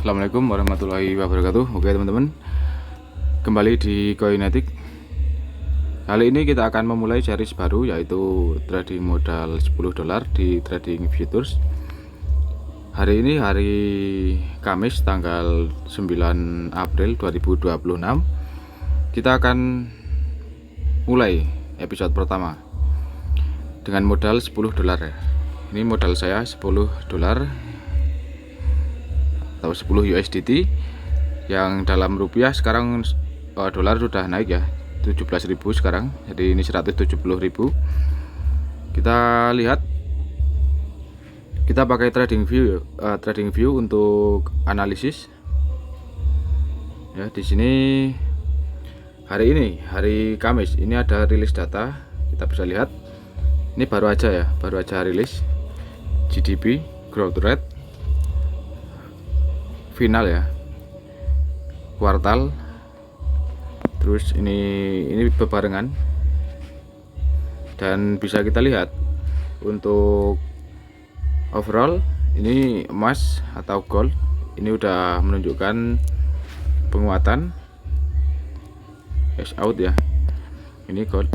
Assalamualaikum warahmatullahi wabarakatuh. Oke teman-teman, kembali di Coinetic. Kali ini kita akan memulai series baru, yaitu trading modal $10 di Trading Futures. Hari ini hari Kamis tanggal 9 April 2026. Kita akan mulai episode pertama dengan modal $10 ya. Ini modal saya $10 atau 10 USDT, yang dalam rupiah sekarang dolar sudah naik ya, 17.000 sekarang, jadi ini 170.000. Kita lihat, kita pakai trading view untuk analisis ya. Di sini hari ini hari Kamis ini ada rilis data, kita bisa lihat ini baru aja rilis GDP growth rate final ya, kuartal. Terus ini bebarengan, dan bisa kita lihat untuk overall ini emas atau gold ini udah menunjukkan penguatan, cash out ya. Ini gold,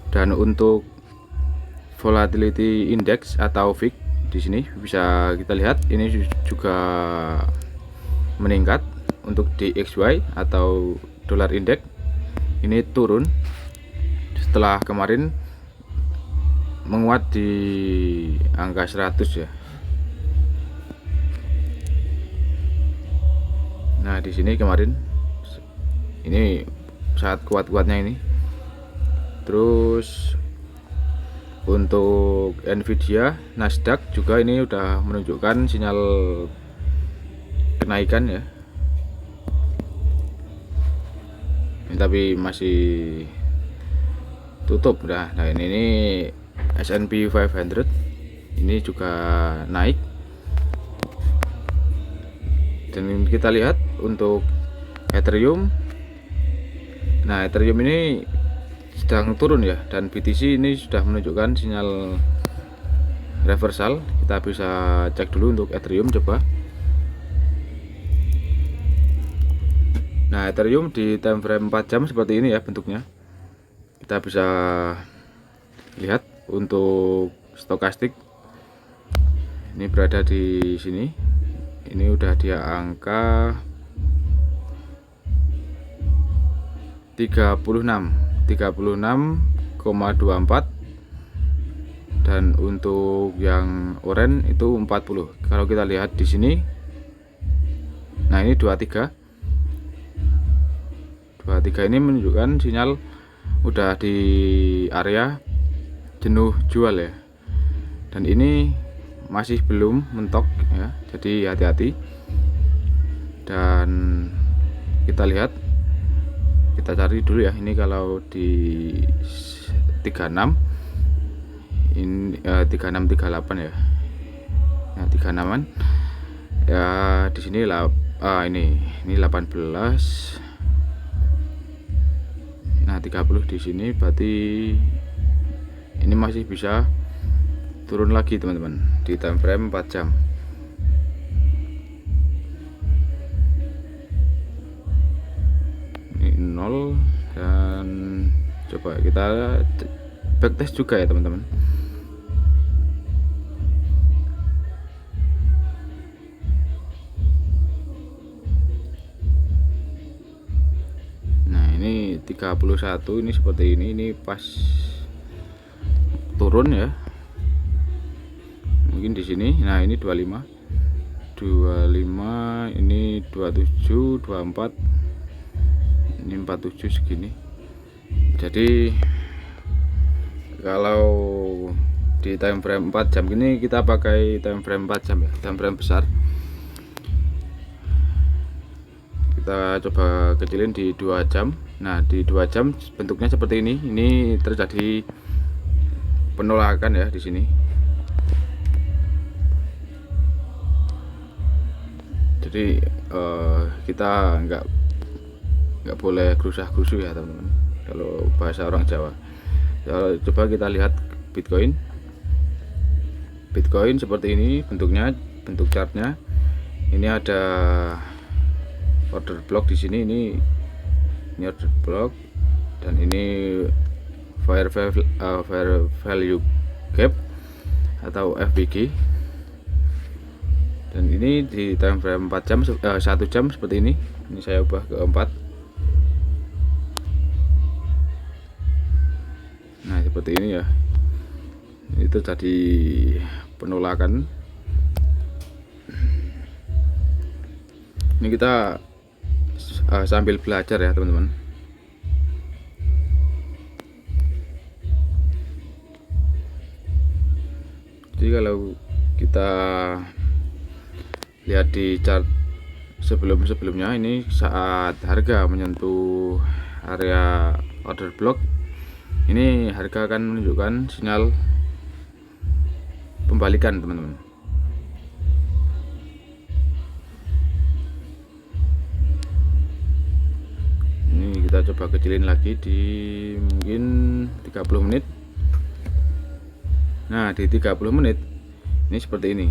dan untuk volatility index atau VIX di sini bisa kita lihat ini juga meningkat. Untuk DXY atau dollar index ini turun setelah kemarin menguat di angka 100 ya. Nah, di sini kemarin ini saat kuat-kuatnya ini. Terus untuk Nvidia, Nasdaq juga ini udah menunjukkan sinyal kenaikan ya. Tapi masih tutup dah. Nah, ini S&P 500 ini juga naik. Dan kita lihat untuk Ethereum. Nah, Ethereum ini sedang turun ya, dan BTC ini sudah menunjukkan sinyal reversal. Kita bisa cek dulu untuk Ethereum coba. Nah, Ethereum di time frame 4 jam seperti ini ya bentuknya. Kita bisa lihat untuk stokastik ini berada di sini. Ini udah dia angka 36,24, dan untuk yang oranye itu 40. Kalau kita lihat di sini, nah ini 23 ini menunjukkan sinyal udah di area jenuh jual ya, dan ini masih belum mentok ya, jadi hati-hati. Dan kita lihat, kita cari dulu ya, ini kalau di 36 ini 3638 ya. Nah, 36an ya di sini lah. Ini 18. Nah, 30 di sini, berarti ini masih bisa turun lagi teman-teman di time frame 4 jam. Ini 0, dan coba kita backtest juga ya teman-teman. Nah, ini 31 ini seperti ini pas turun ya. Mungkin di sini. Nah, ini 25, ini 27, 24, ini 47 segini. Jadi kalau di time frame 4 jam ini kita pakai time frame 4 jam ya, time frame besar. Kita coba kecilin di 2 jam. Nah, di 2 jam bentuknya seperti ini. Ini terjadi penolakan ya di sini. Jadi kita nggak boleh gerusah-gerusu ya teman-teman, kalau bahasa orang Jawa. Coba kita lihat Bitcoin. Bitcoin seperti ini bentuknya, bentuk chartnya. Ini ada order block di sini, ini order block, dan ini fair value gap atau FVG. Dan ini di time frame 4 jam, 1 jam seperti ini. Ini saya ubah ke 4. Nah seperti ini ya, itu tadi penolakan. Ini kita sambil belajar ya teman-teman. Jadi kalau kita lihat di chart sebelumnya, ini saat harga menyentuh area order block, ini harga akan menunjukkan sinyal pembalikan teman-teman. Ini kita coba kecilin lagi di mungkin 30 menit. Nah di 30 menit ini seperti ini.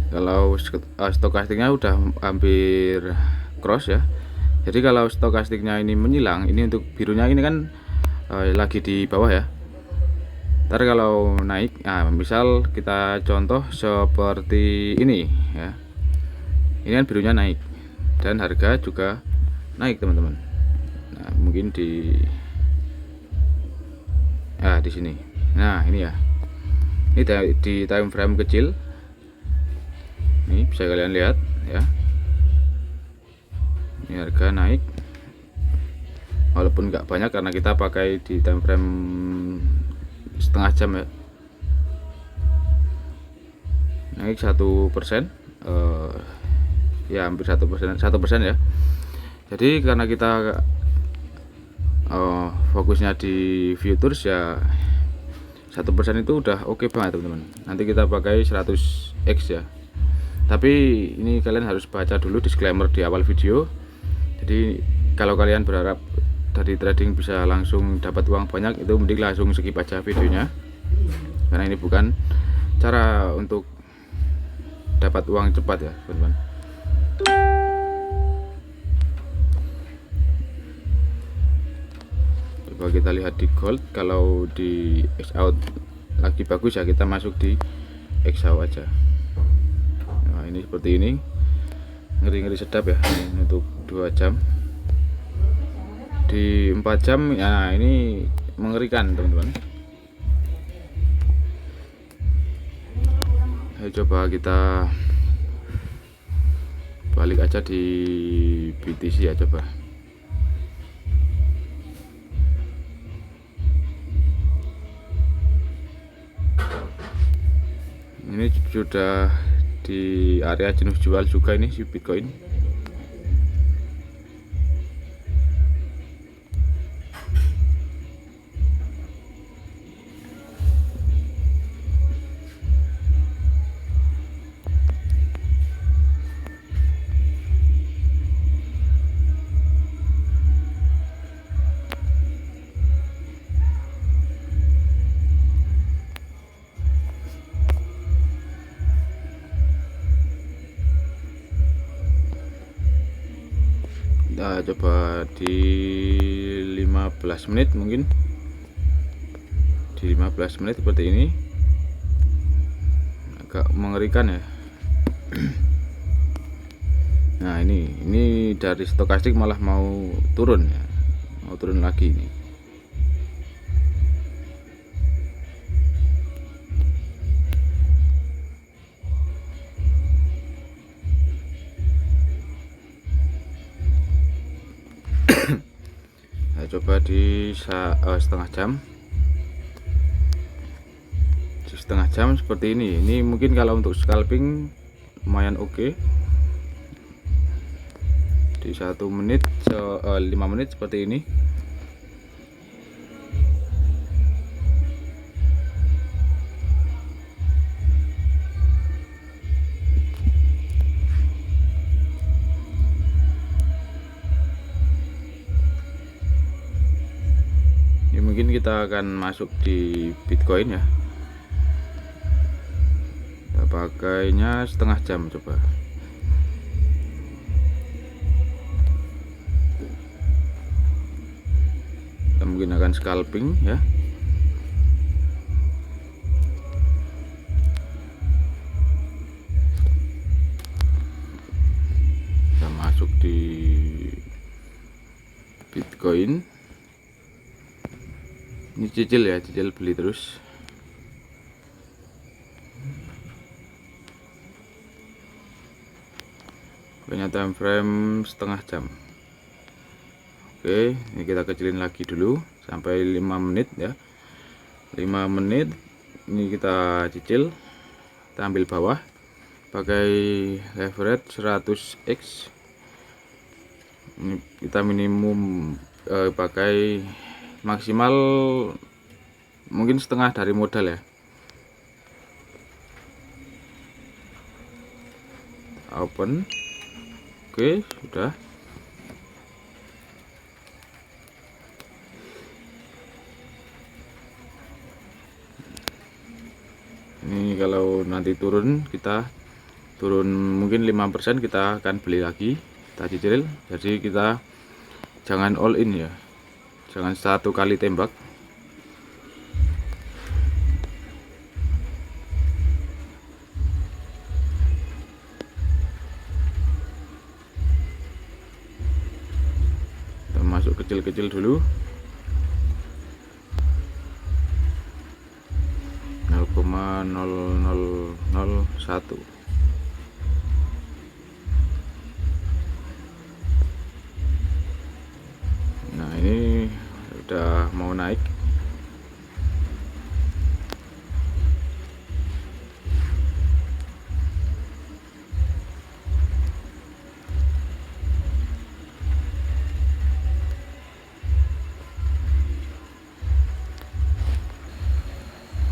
Kalau stokastiknya udah hampir cross ya. Jadi kalau stokastiknya ini menyilang, ini untuk birunya ini kan lagi di bawah ya. Ntar kalau naik, nah misal kita contoh seperti ini ya, ini kan birunya naik dan harga juga naik teman-teman. Nah mungkin di sini. Nah ini ya, ini di time frame kecil. Ini bisa kalian lihat ya, ini harga naik walaupun nggak banyak karena kita pakai di time frame setengah jam ya. Naik 1%, ya hampir 1% ya. Jadi karena kita fokusnya di futures ya, 1% itu udah oke banget teman-teman. Nanti kita pakai 100x ya. Tapi ini kalian harus baca dulu disclaimer di awal video. Jadi kalau kalian berharap dari trading bisa langsung dapat uang banyak, itu mending langsung skip aja videonya, karena ini bukan cara untuk dapat uang cepat ya teman-teman. Coba kita lihat di gold. Kalau di X out lagi bagus ya, kita masuk di X out aja. Nah ini seperti ini, ngeri-ngeri sedap ya. Ini untuk 2 jam. Di 4 jam ya ini mengerikan teman-teman. Ayo coba kita balik aja di BTC ya, coba. Ini sudah di area jenuh jual juga ini si Bitcoin. Kita coba di 15 menit mungkin. Di 15 menit seperti ini. Agak mengerikan ya. Nah, ini dari stokastik malah mau turun ya. Mau turun lagi ini. Coba di setengah jam. Di setengah jam seperti ini. Ini mungkin kalau untuk scalping lumayan oke. Di 1 menit 5 menit seperti ini. mungkin kita akan masuk di Bitcoin ya. Kita pakainya setengah jam coba. Kita mungkin akan scalping ya. Kita masuk di Bitcoin. Ini cicil ya, cicil beli terus. Banyak time frame setengah jam. Oke, ini kita kecilin lagi dulu sampai 5 menit ya. 5 menit ini kita cicil. Kita ambil bawah pakai leverage 100x. Ini kita minimum pakai maksimal mungkin setengah dari modal ya. Open. Oke, sudah. Ini kalau nanti turun, kita turun mungkin 5%, kita akan beli lagi, kita cicil. Jadi kita jangan all in ya, jangan satu kali tembak. Kita masuk kecil-kecil dulu. 0,0001. Nah, ini udah mau naik.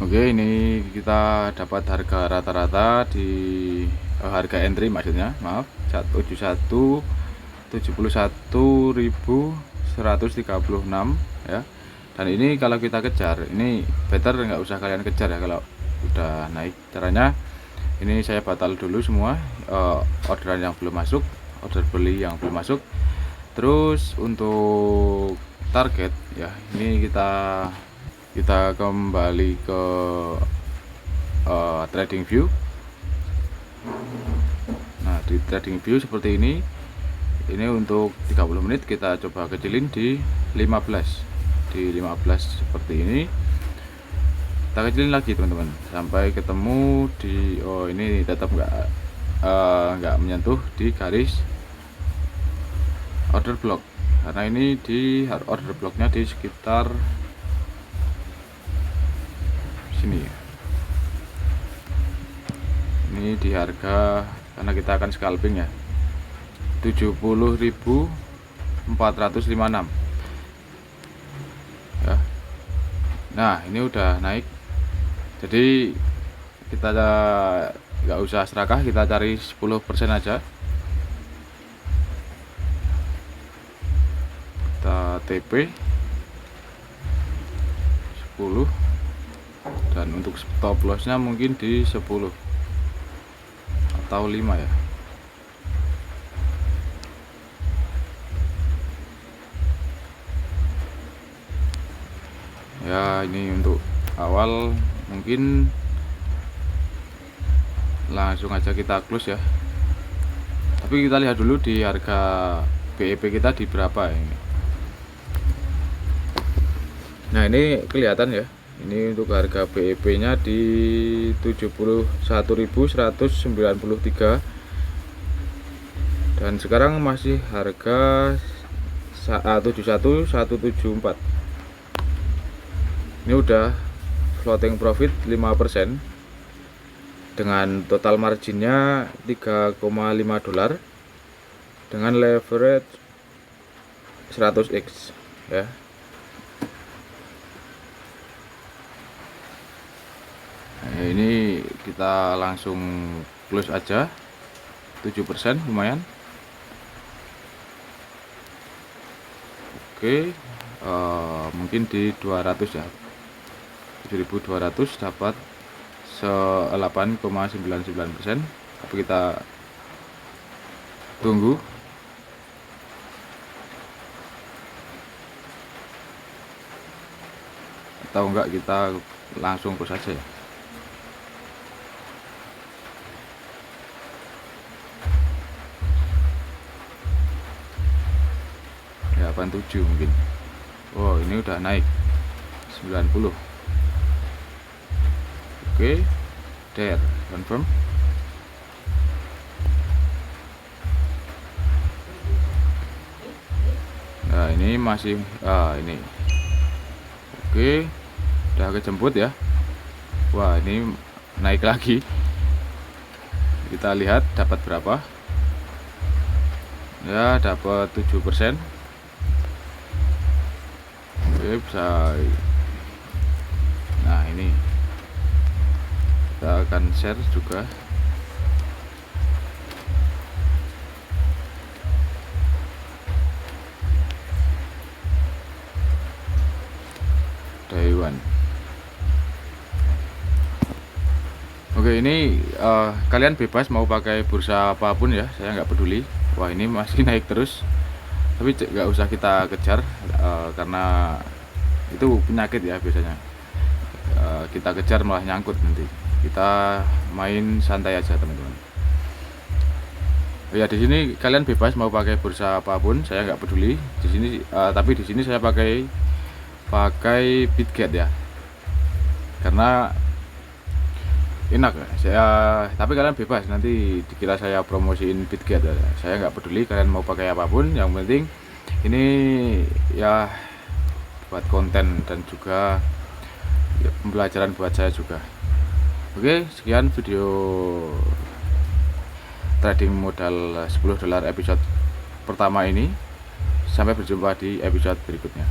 Oke, ini kita dapat harga rata-rata di harga entry maksudnya, maaf, 71.136 ya. Dan ini kalau kita kejar, ini better nggak usah kalian kejar ya kalau udah naik. Caranya ini saya batal dulu semua orderan yang belum masuk, order beli yang belum masuk. Terus untuk target ya, ini kita kembali ke trading view. Nah, di trading view seperti ini untuk 30 menit kita coba kecilin di 15 seperti ini. Kita kecilin lagi teman-teman sampai ketemu di ini tetap nggak menyentuh di garis order block, karena ini di order blocknya di sekitar sini. Ini di harga, karena kita akan scalping ya, 70.456 ya. Nah, ini udah naik, jadi kita nggak usah serakah, kita cari 10% aja. Kita TP 10, dan untuk stop lossnya mungkin di 10 atau 5 ya. Ya, ini untuk awal mungkin langsung aja kita close ya. Tapi kita lihat dulu di harga BEP kita di berapa ini. Nah, ini kelihatan ya. Ini untuk harga BEP nya di 71.193, dan sekarang masih harga 71.174. Ini udah floating profit 5% dengan total marginnya 3,5 dolar dengan leverage 100x ya. Nah, ini kita langsung close aja, 7% lumayan. Oke, mungkin di 200 ya, 7.200 dapat 8,99%. Tapi kita tunggu. Atau enggak kita langsung push saja ya. Ya 87 mungkin. Oh, ini udah naik 90. Oke, there, confirm. Nah, ini masih ini. Oke, udah kejemput ya. Wah, ini naik lagi. Kita lihat dapat berapa. Ya, dapat 7%. Oke, bisa. Nah, ini kita akan share juga. Taiwan. Oke, ini kalian bebas mau pakai bursa apapun ya, saya nggak peduli. Wah, ini masih naik terus, tapi nggak usah kita kejar karena itu penyakit ya biasanya. Kita kejar malah nyangkut nanti. Kita main santai aja teman-teman. Ya, di sini kalian bebas mau pakai bursa apapun, saya nggak peduli. Di sini tapi di sini saya pakai Bitget ya, karena enak saya. Tapi kalian bebas, nanti dikira saya promosiin Bitget ya. Saya nggak peduli kalian mau pakai apapun, yang penting ini ya buat konten dan juga ya, pembelajaran buat saya juga. Oke, sekian video trading modal $10 episode pertama ini. Sampai berjumpa di episode berikutnya.